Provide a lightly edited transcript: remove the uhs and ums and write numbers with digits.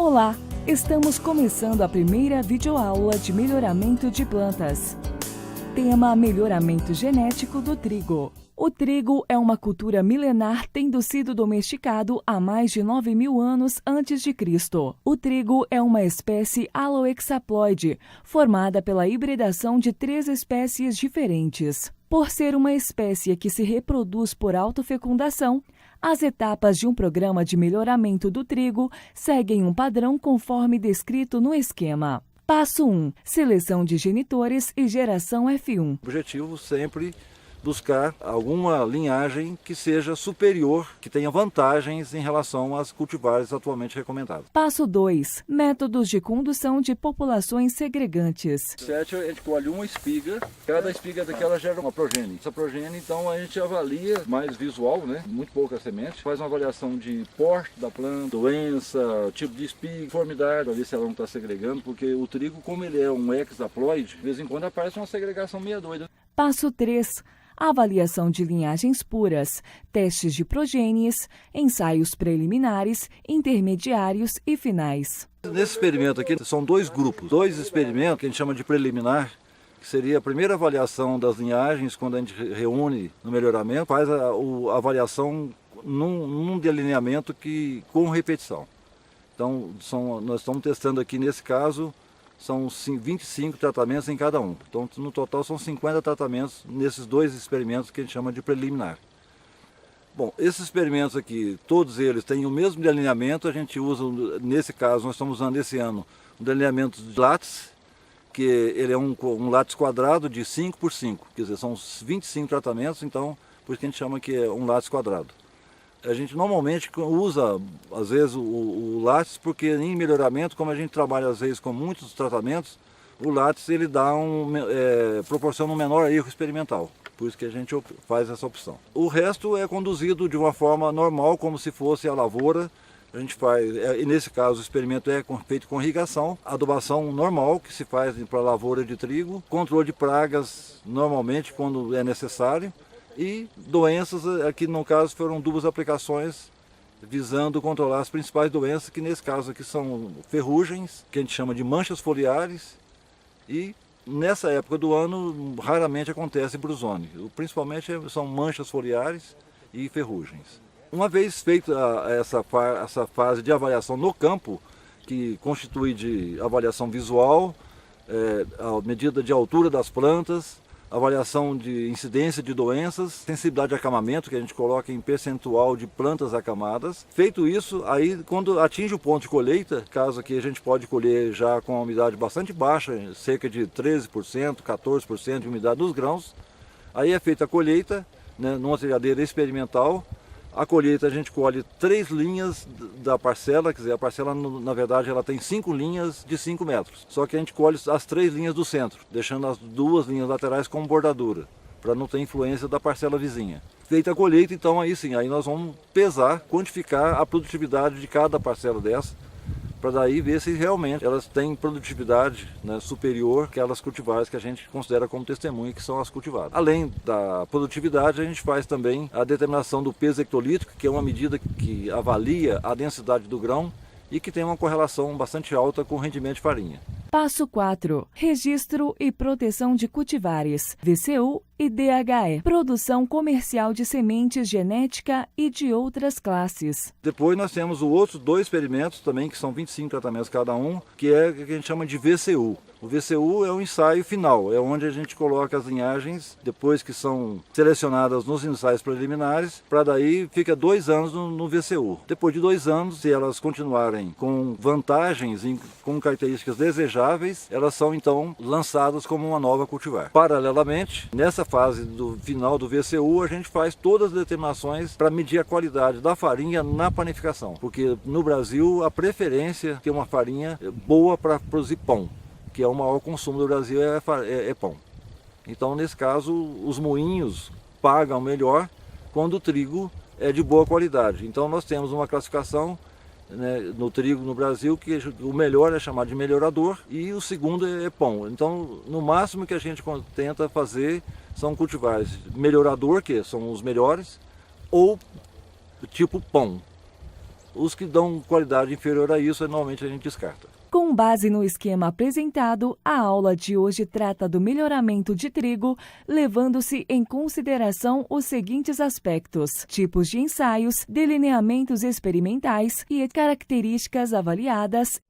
Olá, estamos começando a primeira videoaula de melhoramento de plantas. Tema: melhoramento genético do trigo. O trigo é uma cultura milenar, tendo sido domesticado há mais de 9.000 anos antes de Cristo. O trigo é uma espécie aloexaploide, formada pela hibridação de 3 espécies diferentes. Por ser uma espécie que se reproduz por autofecundação, as etapas de um programa de melhoramento do trigo seguem um padrão conforme descrito no esquema. Passo 1. Seleção de genitores e geração F1. O objetivo sempre buscar alguma linhagem que seja superior, que tenha vantagens em relação às cultivares atualmente recomendadas. Passo 2. Métodos de condução de populações segregantes. 7, a gente colhe uma espiga, cada espiga daquela gera uma progênie. Essa progênie, então, a gente avalia mais visual, né? Muito pouca semente, faz uma avaliação de porte da planta, doença, tipo de espiga, formidade, para ver se ela não está segregando, porque o trigo, como ele é um hexaploide, de vez em quando aparece uma segregação meia doida. Passo 3. Avaliação de linhagens puras, testes de progênies, ensaios preliminares, intermediários e finais. Nesse experimento aqui são 2 grupos, 2 experimentos que a gente chama de preliminar, que seria a primeira avaliação das linhagens, quando a gente reúne no melhoramento, faz a avaliação num delineamento com repetição. Então nós estamos testando aqui nesse caso, são 25 tratamentos em cada um. Então, no total, são 50 tratamentos nesses 2 experimentos que a gente chama de preliminar. Bom, esses experimentos aqui, todos eles têm o mesmo delineamento. A gente usa, nesse caso, nós estamos usando esse ano, um delineamento de látice, que ele é um látice quadrado de 5 por 5. Quer dizer, são 25 tratamentos, então, por isso que a gente chama que é um látice quadrado. A gente normalmente usa, às vezes, o látice, porque em melhoramento, como a gente trabalha, às vezes, com muitos tratamentos, o látice ele dá proporciona um menor erro experimental. Por isso que a gente faz essa opção. O resto é conduzido de uma forma normal, como se fosse a lavoura. A gente faz, e nesse caso, o experimento é feito com irrigação, adubação normal, que se faz para a lavoura de trigo, controle de pragas, normalmente, quando é necessário, e doenças, aqui no caso foram 2 aplicações visando controlar as principais doenças, que nesse caso aqui são ferrugens, que a gente chama de manchas foliares, e nessa época do ano raramente acontece brusone, principalmente são manchas foliares e ferrugens. Uma vez feita essa fase de avaliação no campo, que constitui de avaliação visual, a medida de altura das plantas, avaliação de incidência de doenças, sensibilidade de acamamento, que a gente coloca em percentual de plantas acamadas. Feito isso, aí quando atinge o ponto de colheita, caso aqui a gente pode colher já com uma umidade bastante baixa, cerca de 13%, 14% de umidade dos grãos, aí é feita a colheita, né, numa triadeira experimental. A colheita a gente colhe 3 linhas da parcela, quer dizer, a parcela na verdade ela tem 5 linhas de 5 metros. Só que a gente colhe as 3 linhas do centro, deixando as 2 linhas laterais como bordadura, para não ter influência da parcela vizinha. Feita a colheita, então aí sim, aí nós vamos pesar, quantificar a produtividade de cada parcela dessa, para daí ver se realmente elas têm produtividade, né, superior que aquelas cultivares que a gente considera como testemunha, que são as cultivadas. Além da produtividade, a gente faz também a determinação do peso hectolítrico, que é uma medida que avalia a densidade do grão e que tem uma correlação bastante alta com o rendimento de farinha. Passo 4. Registro e proteção de cultivares, VCU e DHE. Produção comercial de sementes genética e de outras classes. Depois nós temos os outros 2 experimentos também, que são 25 tratamentos cada um, que é o que a gente chama de VCU. O VCU é o ensaio final, é onde a gente coloca as linhagens, depois que são selecionadas nos ensaios preliminares, para daí fica 2 anos no VCU. Depois de 2 anos, se elas continuarem com vantagens, com características desejáveis, elas são então lançadas como uma nova cultivar. Paralelamente, nessa fase do final do VCU, a gente faz todas as determinações para medir a qualidade da farinha na panificação, porque no Brasil a preferência é ter uma farinha boa para produzir pão, que é o maior consumo do Brasil, é pão. Então, nesse caso, os moinhos pagam melhor quando o trigo é de boa qualidade. Então, nós temos uma classificação, né, no trigo no Brasil, que o melhor é chamado de melhorador e o segundo é pão. Então, no máximo que a gente tenta fazer são cultivares melhorador, que são os melhores, ou tipo pão. Os que dão qualidade inferior a isso, normalmente a gente descarta. Com base no esquema apresentado, a aula de hoje trata do melhoramento de trigo, levando-se em consideração os seguintes aspectos: tipos de ensaios, delineamentos experimentais e características avaliadas.